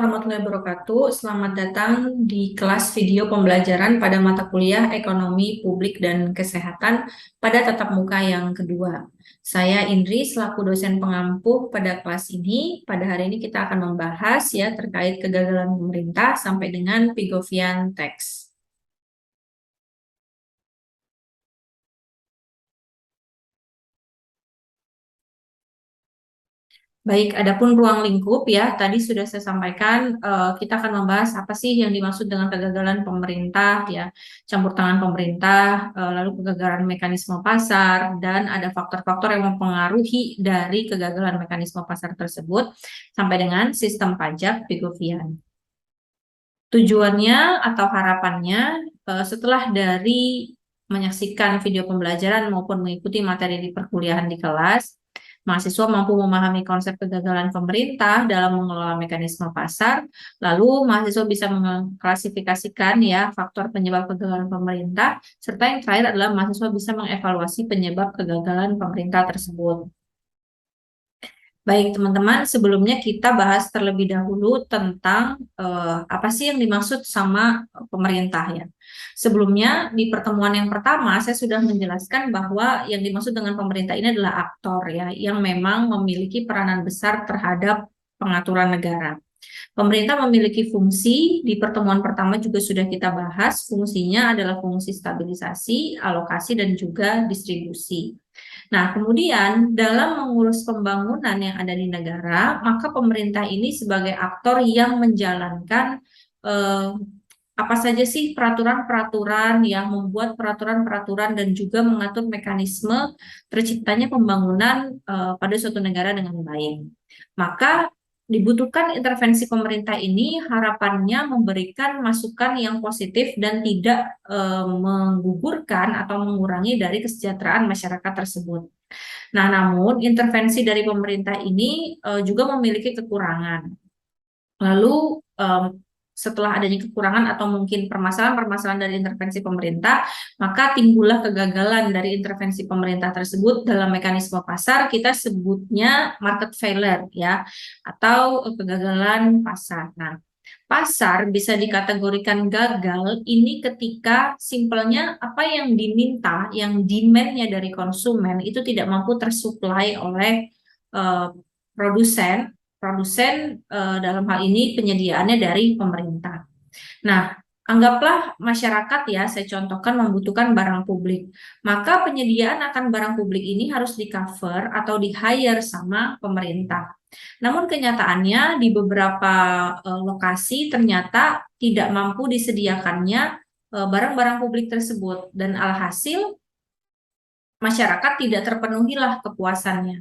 warahmatullahi wabarakatuh. Selamat datang di kelas video pembelajaran pada mata kuliah Ekonomi Publik dan Kesehatan pada tatap muka yang kedua. Saya Indri selaku dosen pengampu pada kelas ini. Pada hari ini kita akan membahas ya terkait kegagalan pemerintah sampai dengan Pigovian Tax. Baik, adapun ruang lingkup ya, tadi sudah saya sampaikan, kita akan membahas apa sih yang dimaksud dengan kegagalan pemerintah ya, campur tangan pemerintah, lalu kegagalan mekanisme pasar, dan ada faktor-faktor yang mempengaruhi dari kegagalan mekanisme pasar tersebut sampai dengan sistem pajak Pigovian. Tujuannya atau harapannya setelah dari menyaksikan video pembelajaran maupun mengikuti materi di perkuliahan di kelas, mahasiswa mampu memahami konsep kegagalan pemerintah dalam mengelola mekanisme pasar, lalu mahasiswa bisa mengklasifikasikan ya faktor penyebab kegagalan pemerintah, serta yang terakhir adalah mahasiswa bisa mengevaluasi penyebab kegagalan pemerintah tersebut. Baik, teman-teman, sebelumnya kita bahas terlebih dahulu tentang apa sih yang dimaksud sama pemerintah ya. Sebelumnya, di pertemuan yang pertama, saya sudah menjelaskan bahwa yang dimaksud dengan pemerintah ini adalah aktor ya, yang memang memiliki peranan besar terhadap pengaturan negara. Pemerintah memiliki fungsi, di pertemuan pertama juga sudah kita bahas, fungsinya adalah fungsi stabilisasi, alokasi, dan juga distribusi. Nah, kemudian dalam mengurus pembangunan yang ada di negara, maka pemerintah ini sebagai aktor yang menjalankan apa saja sih peraturan-peraturan yang membuat peraturan-peraturan dan juga mengatur mekanisme terciptanya pembangunan pada suatu negara dengan baik. Maka dibutuhkan intervensi pemerintah ini harapannya memberikan masukan yang positif dan tidak menggugurkan atau mengurangi dari kesejahteraan masyarakat tersebut. Nah, namun intervensi dari pemerintah ini juga memiliki kekurangan. Lalu setelah adanya kekurangan atau mungkin permasalahan-permasalahan dari intervensi pemerintah, maka timbullah kegagalan dari intervensi pemerintah tersebut dalam mekanisme pasar, kita sebutnya market failure ya, atau kegagalan pasar. Nah, pasar bisa dikategorikan gagal ini ketika simpelnya apa yang diminta, yang demand-nya dari konsumen itu tidak mampu tersuplai oleh produsen dalam hal ini penyediaannya dari pemerintah. Nah, anggaplah masyarakat ya, saya contohkan membutuhkan barang publik. Maka penyediaan akan barang publik ini harus di-cover atau di-hire sama pemerintah. Namun kenyataannya di beberapa lokasi ternyata tidak mampu disediakannya barang-barang publik tersebut dan alhasil masyarakat tidak terpenuhilah kepuasannya.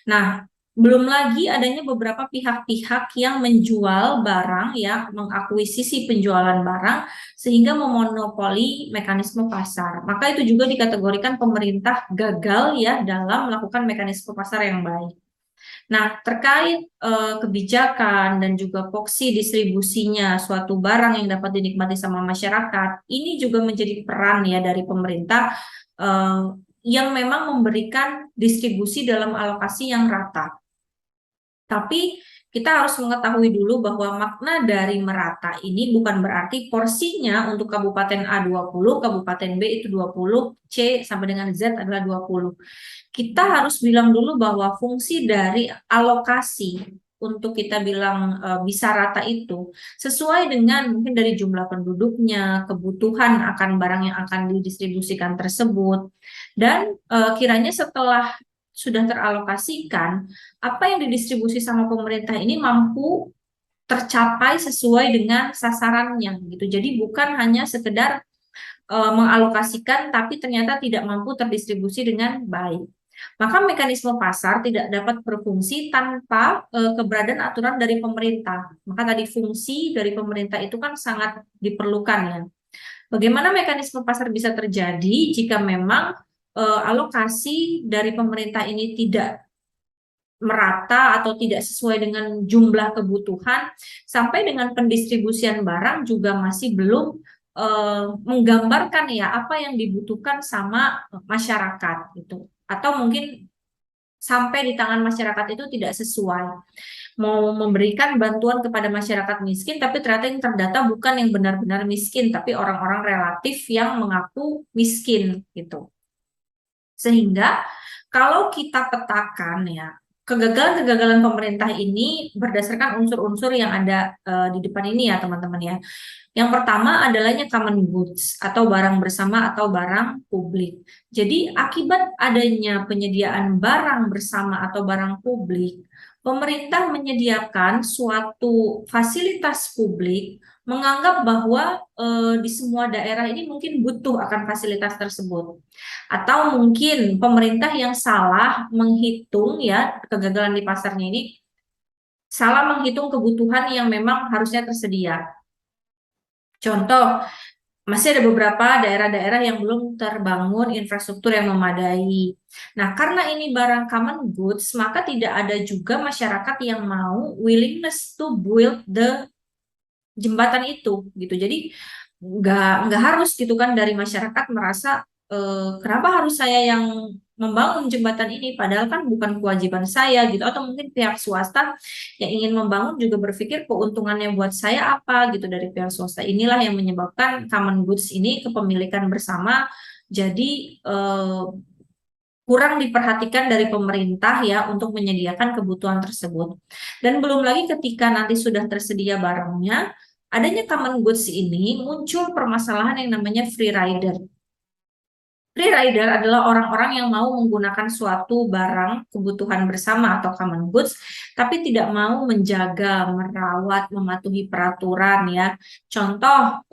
Nah, belum lagi adanya beberapa pihak-pihak yang menjual barang ya, mengakuisisi penjualan barang sehingga memonopoli mekanisme pasar. Maka itu juga dikategorikan pemerintah gagal ya dalam melakukan mekanisme pasar yang baik. Nah, terkait kebijakan dan juga poksi distribusinya suatu barang yang dapat dinikmati sama masyarakat, ini juga menjadi peran ya dari pemerintah yang memang memberikan distribusi dalam alokasi yang rata. Tapi kita harus mengetahui dulu bahwa makna dari merata ini bukan berarti porsinya untuk Kabupaten A 20, Kabupaten B itu 20, C sampai dengan Z adalah 20. Kita harus bilang dulu bahwa fungsi dari alokasi untuk kita bilang bisa rata itu sesuai dengan mungkin dari jumlah penduduknya, kebutuhan akan barang yang akan didistribusikan tersebut, dan kiranya setelah sudah teralokasikan, apa yang didistribusi sama pemerintah ini mampu tercapai sesuai dengan sasarannya gitu. Jadi bukan hanya sekedar mengalokasikan tapi ternyata tidak mampu terdistribusi dengan baik. Maka mekanisme pasar tidak dapat berfungsi tanpa keberadaan aturan dari pemerintah. Maka tadi fungsi dari pemerintah itu kan sangat diperlukan ya. Bagaimana mekanisme pasar bisa terjadi jika memang alokasi dari pemerintah ini tidak merata atau tidak sesuai dengan jumlah kebutuhan, sampai dengan pendistribusian barang juga masih belum menggambarkan ya apa yang dibutuhkan sama masyarakat gitu, atau mungkin sampai di tangan masyarakat itu tidak sesuai. mau memberikan bantuan kepada masyarakat miskin, tapi ternyata yang terdata bukan yang benar-benar miskin, tapi orang-orang relatif yang mengaku miskin gitu. Sehingga kalau kita petakan ya, kegagalan-kegagalan pemerintah ini berdasarkan unsur-unsur yang ada di depan ini ya teman-teman ya. Yang pertama adalahnya common goods atau barang bersama atau barang publik. Jadi akibat adanya penyediaan barang bersama atau barang publik, pemerintah menyediakan suatu fasilitas publik menganggap bahwa di semua daerah ini mungkin butuh akan fasilitas tersebut. Atau mungkin pemerintah yang salah menghitung ya kegagalan di pasarnya ini, salah menghitung kebutuhan yang memang harusnya tersedia. Contoh, masih ada beberapa daerah-daerah yang belum terbangun infrastruktur yang memadai. Nah, karena ini barang common goods, maka tidak ada juga masyarakat yang mau willingness to build the jembatan itu, gitu. Jadi nggak harus gitu kan dari masyarakat merasa kenapa harus saya yang membangun jembatan ini, padahal kan bukan kewajiban saya gitu. Atau mungkin pihak swasta yang ingin membangun juga berpikir keuntungannya buat saya apa gitu dari pihak swasta. Inilah yang menyebabkan common goods ini kepemilikan bersama jadi kurang diperhatikan dari pemerintah ya untuk menyediakan kebutuhan tersebut. Dan belum lagi ketika nanti sudah tersedia barangnya, adanya common goods ini muncul permasalahan yang namanya free rider. Free rider adalah orang-orang yang mau menggunakan suatu barang kebutuhan bersama atau common goods, tapi tidak mau menjaga, merawat, mematuhi peraturan ya. Contoh,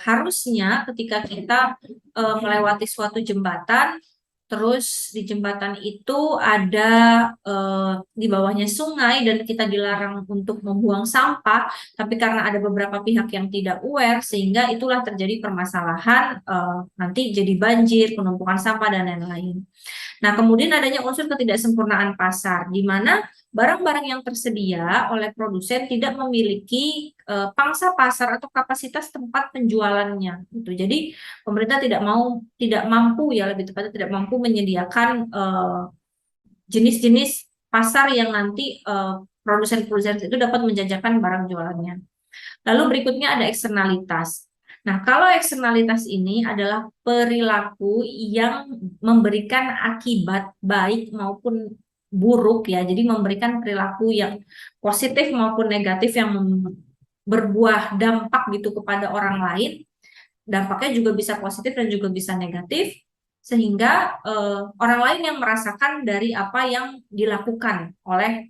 harusnya ketika kita melewati suatu jembatan, terus di jembatan itu ada di bawahnya sungai dan kita dilarang untuk membuang sampah, tapi karena ada beberapa pihak yang tidak aware sehingga itulah terjadi permasalahan nanti jadi banjir, penumpukan sampah dan lain-lain. Nah, kemudian adanya unsur ketidaksempurnaan pasar, di mana barang-barang yang tersedia oleh produsen tidak memiliki pangsa pasar atau kapasitas tempat penjualannya. Gitu. Jadi pemerintah tidak mampu ya lebih tepatnya tidak mampu menyediakan jenis-jenis pasar yang nanti produsen-produsen itu dapat menjajakan barang jualannya. Lalu berikutnya ada eksternalitas. Nah, kalau eksternalitas ini adalah perilaku yang memberikan akibat baik maupun buruk ya. Jadi memberikan perilaku yang positif maupun negatif yang berbuah dampak gitu kepada orang lain. Dampaknya juga bisa positif dan juga bisa negatif sehingga orang lain yang merasakan dari apa yang dilakukan oleh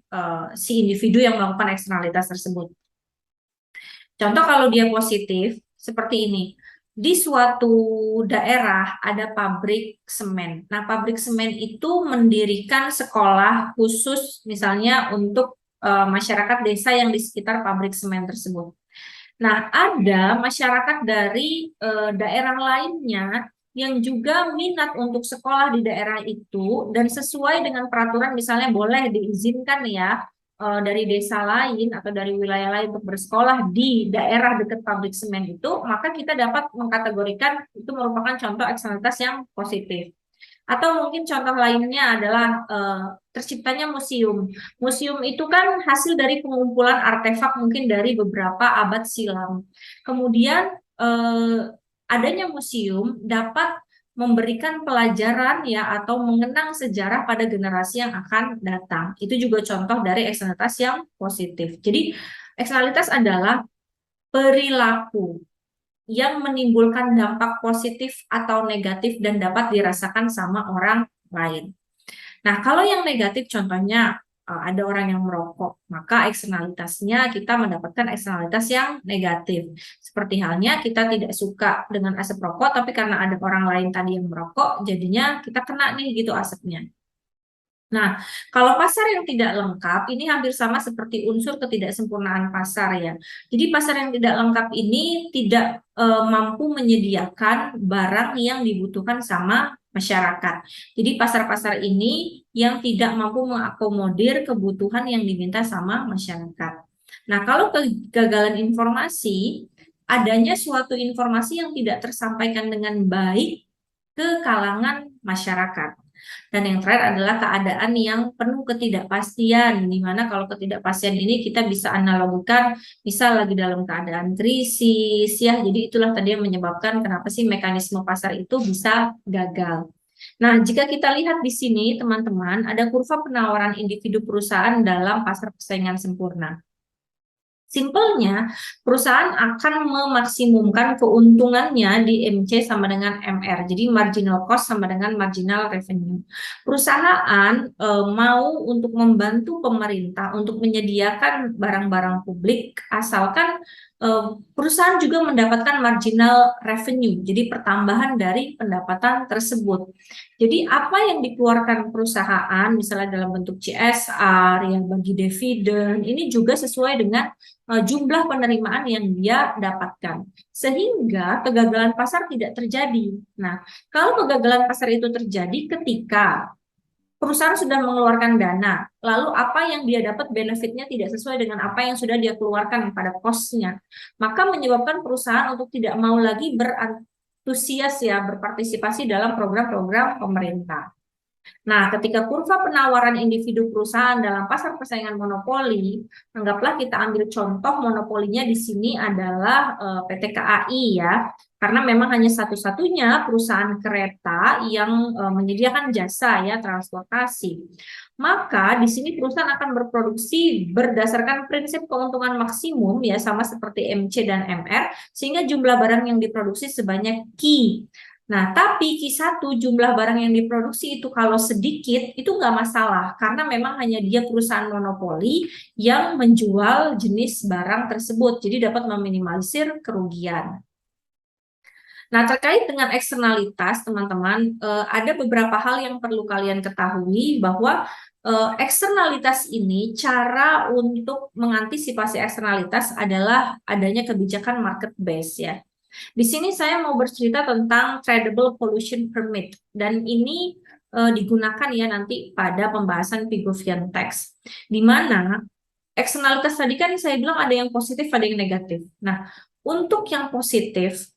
si individu yang melakukan eksternalitas tersebut. Contoh kalau dia positif, seperti ini. Di suatu daerah ada pabrik semen. Nah, pabrik semen itu mendirikan sekolah khusus misalnya untuk masyarakat desa yang di sekitar pabrik semen tersebut. Nah, ada masyarakat dari daerah lainnya yang juga minat untuk sekolah di daerah itu dan sesuai dengan peraturan misalnya boleh diizinkan ya dari desa lain atau dari wilayah lain untuk bersekolah di daerah dekat pabrik semen itu, maka kita dapat mengkategorikan itu merupakan contoh eksternalitas yang positif. Atau mungkin contoh lainnya adalah terciptanya museum. Museum itu kan hasil dari pengumpulan artefak mungkin dari beberapa abad silam. Kemudian adanya museum dapat memberikan pelajaran ya atau mengenang sejarah pada generasi yang akan datang. Itu juga contoh dari eksternalitas yang positif. Jadi eksternalitas adalah perilaku yang menimbulkan dampak positif atau negatif dan dapat dirasakan sama orang lain. Nah, kalau yang negatif contohnya ada orang yang merokok, maka eksternalitasnya kita mendapatkan eksternalitas yang negatif. Seperti halnya kita tidak suka dengan asap rokok, tapi karena ada orang lain tadi yang merokok, jadinya kita kena nih gitu asapnya. Nah, kalau pasar yang tidak lengkap ini hampir sama seperti unsur ketidaksempurnaan pasar ya. Jadi pasar yang tidak lengkap ini tidak mampu menyediakan barang yang dibutuhkan sama masyarakat. Jadi pasar-pasar ini yang tidak mampu mengakomodir kebutuhan yang diminta sama masyarakat. Nah, kalau kegagalan informasi, adanya suatu informasi yang tidak tersampaikan dengan baik ke kalangan masyarakat. Dan yang terakhir adalah keadaan yang penuh ketidakpastian, di mana kalau ketidakpastian ini kita bisa analogikan, bisa lagi dalam keadaan krisis, ya. Jadi itulah tadi yang menyebabkan kenapa sih mekanisme pasar itu bisa gagal. Nah, jika kita lihat di sini, teman-teman, ada kurva penawaran individu perusahaan dalam pasar persaingan sempurna. Simpelnya, perusahaan akan memaksimumkan keuntungannya di MC sama dengan MR. Jadi marginal cost sama dengan marginal revenue. Perusahaan mau untuk membantu pemerintah untuk menyediakan barang-barang publik asalkan perusahaan juga mendapatkan marginal revenue. Jadi pertambahan dari pendapatan tersebut. Jadi apa yang dikeluarkan perusahaan misalnya dalam bentuk CSR, yang bagi dividen, ini juga sesuai dengan jumlah penerimaan yang dia dapatkan. Sehingga kegagalan pasar tidak terjadi. Nah, kalau kegagalan pasar itu terjadi ketika perusahaan sudah mengeluarkan dana, lalu apa yang dia dapat benefitnya tidak sesuai dengan apa yang sudah dia keluarkan pada cost-nya, maka menyebabkan perusahaan untuk tidak mau lagi berantusias ya berpartisipasi dalam program-program pemerintah. Nah, ketika kurva penawaran individu perusahaan dalam pasar persaingan monopoli, anggaplah kita ambil contoh monopolinya di sini adalah PT KAI ya, karena memang hanya satu-satunya perusahaan kereta yang menyediakan jasa ya transportasi. Maka di sini perusahaan akan berproduksi berdasarkan prinsip keuntungan maksimum ya sama seperti MC dan MR, sehingga jumlah barang yang diproduksi sebanyak Q. Nah, tapi Q1 jumlah barang yang diproduksi itu kalau sedikit, itu nggak masalah. Karena memang hanya dia perusahaan monopoli yang menjual jenis barang tersebut. Jadi dapat meminimalisir kerugian. Nah, terkait dengan eksternalitas, teman-teman, ada beberapa hal yang perlu kalian ketahui bahwa eksternalitas ini, cara untuk mengantisipasi eksternalitas adalah adanya kebijakan market base ya. Di sini saya mau bercerita tentang tradable pollution permit dan ini digunakan ya nanti pada pembahasan Pigouvian tax. Di mana eksternalitas tadi kan saya bilang ada yang positif, ada yang negatif. Nah, untuk yang positif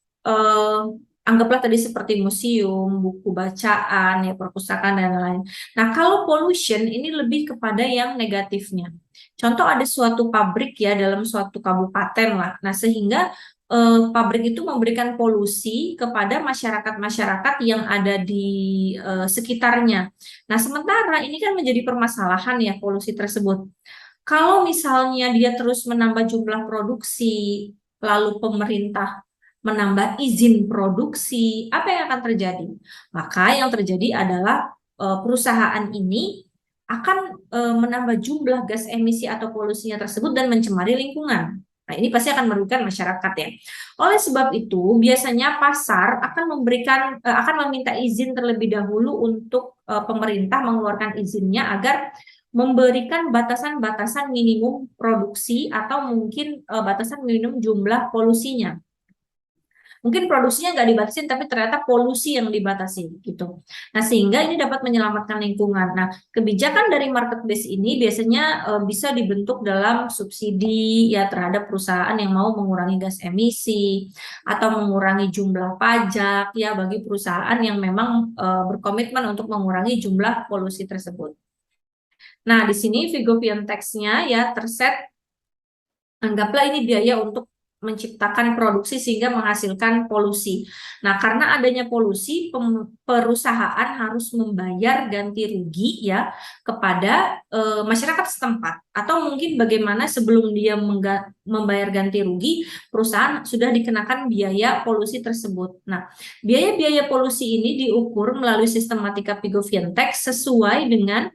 anggaplah tadi seperti museum, buku bacaan, ya perpustakaan dan lain-lain. Nah, kalau pollution ini lebih kepada yang negatifnya. Contoh ada suatu pabrik ya dalam suatu kabupaten lah. Nah, sehingga pabrik itu memberikan polusi kepada masyarakat-masyarakat yang ada di sekitarnya. Nah, sementara ini kan menjadi permasalahan ya polusi tersebut. Kalau misalnya dia terus menambah jumlah produksi, lalu pemerintah menambah izin produksi, apa yang akan terjadi? Maka yang terjadi adalah perusahaan ini akan menambah jumlah gas emisi atau polusinya tersebut dan mencemari lingkungan. Nah, ini pasti akan merugikan masyarakat ya. Oleh sebab itu, biasanya pasar akan meminta izin terlebih dahulu untuk pemerintah mengeluarkan izinnya agar memberikan batasan-batasan minimum produksi atau mungkin batasan minimum jumlah polusinya. Mungkin produksinya nggak dibatasin, tapi ternyata polusi yang dibatasi gitu. Nah, sehingga ini dapat menyelamatkan lingkungan. Nah, kebijakan dari market base ini biasanya bisa dibentuk dalam subsidi ya terhadap perusahaan yang mau mengurangi gas emisi atau mengurangi jumlah pajak ya bagi perusahaan yang memang berkomitmen untuk mengurangi jumlah polusi tersebut. Nah, di sini Pigouvian tax-nya ya terset, anggaplah ini biaya untuk menciptakan produksi sehingga menghasilkan polusi. Nah, karena adanya polusi, perusahaan harus membayar ganti rugi ya kepada masyarakat setempat. Atau mungkin bagaimana sebelum dia membayar ganti rugi, perusahaan sudah dikenakan biaya polusi tersebut. Nah, biaya-biaya polusi ini diukur melalui sistematika Pigouvian tax sesuai dengan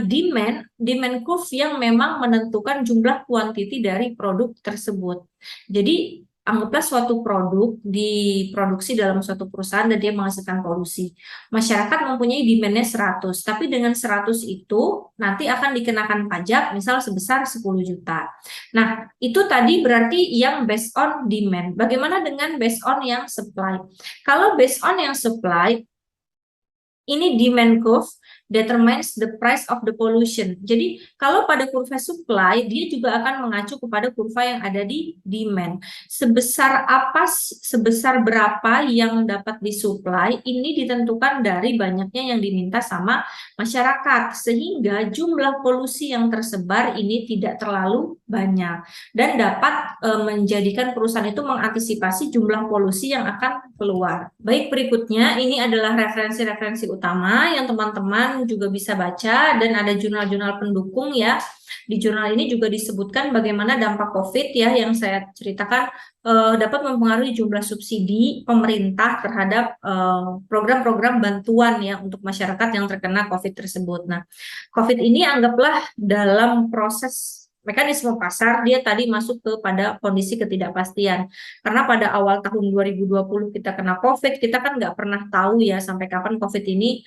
demand curve yang memang menentukan jumlah kuantiti dari produk tersebut. Jadi anggaplah suatu produk diproduksi dalam suatu perusahaan dan dia menghasilkan polusi. Masyarakat mempunyai demand-nya 100, tapi dengan 100 itu nanti akan dikenakan pajak misal sebesar 10 juta. Nah, itu tadi berarti yang based on demand. Bagaimana dengan based on yang supply? Kalau based on yang supply, ini demand curve determines the price of the pollution. Jadi kalau pada kurva supply, dia juga akan mengacu kepada kurva yang ada di demand. Sebesar berapa yang dapat disuplai, ini ditentukan dari banyaknya yang diminta sama masyarakat, sehingga jumlah polusi yang tersebar ini tidak terlalu banyak dan dapat menjadikan perusahaan itu mengantisipasi jumlah polusi yang akan keluar. Baik, berikutnya ini adalah referensi-referensi utama yang teman-teman juga bisa baca, dan ada jurnal-jurnal pendukung ya. Di jurnal ini juga disebutkan bagaimana dampak COVID ya yang saya ceritakan dapat mempengaruhi jumlah subsidi pemerintah terhadap program-program bantuan ya untuk masyarakat yang terkena COVID tersebut. Nah, COVID ini anggaplah dalam proses mekanisme pasar, dia tadi masuk pada kondisi ketidakpastian. Karena pada awal tahun 2020 kita kena COVID, kita kan nggak pernah tahu ya sampai kapan COVID ini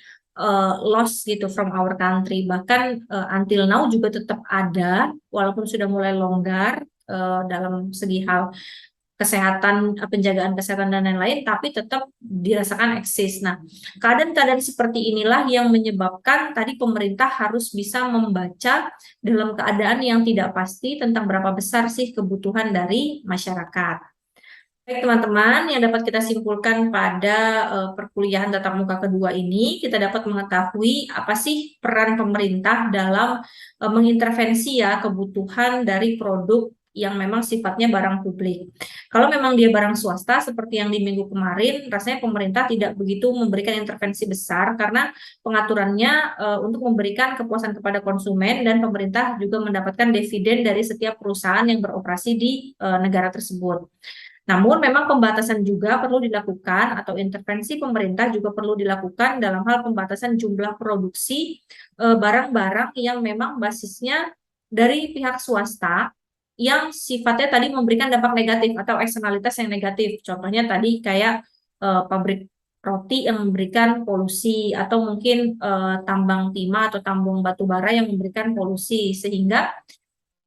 lost gitu from our country. Bahkan until now juga tetap ada, walaupun sudah mulai longgar dalam segi hal kesehatan, penjagaan kesehatan dan lain-lain, tapi tetap dirasakan eksis. Nah, keadaan-keadaan seperti inilah yang menyebabkan tadi pemerintah harus bisa membaca dalam keadaan yang tidak pasti tentang berapa besar sih kebutuhan dari masyarakat. Baik teman-teman, yang dapat kita simpulkan pada perkuliahan tatap muka kedua ini, kita dapat mengetahui apa sih peran pemerintah dalam mengintervensi ya kebutuhan dari produk yang memang sifatnya barang publik. Kalau memang dia barang swasta, seperti yang di minggu kemarin, rasanya pemerintah tidak begitu memberikan intervensi besar karena pengaturannya untuk memberikan kepuasan kepada konsumen, dan pemerintah juga mendapatkan dividen dari setiap perusahaan yang beroperasi di negara tersebut. Namun memang pembatasan juga perlu dilakukan, atau intervensi pemerintah juga perlu dilakukan dalam hal pembatasan jumlah produksi barang-barang yang memang basisnya dari pihak swasta yang sifatnya tadi memberikan dampak negatif atau eksternalitas yang negatif. Contohnya tadi kayak pabrik roti yang memberikan polusi, atau mungkin tambang timah atau tambang batu bara yang memberikan polusi, sehingga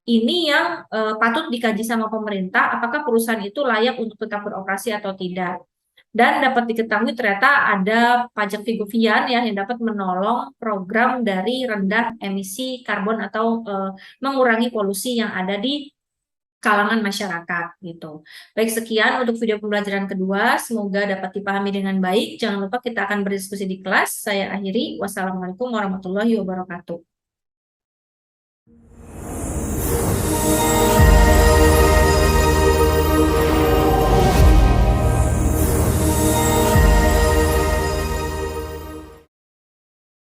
ini yang patut dikaji sama pemerintah, apakah perusahaan itu layak untuk tetap beroperasi atau tidak. Dan dapat diketahui ternyata ada pajak figovian ya yang dapat menolong program dari rendah emisi karbon atau mengurangi polusi yang ada di kalangan masyarakat gitu. Baik, sekian untuk video pembelajaran kedua. Semoga dapat dipahami dengan baik. Jangan lupa kita akan berdiskusi di kelas. Saya akhiri. Wassalamualaikum warahmatullahi wabarakatuh.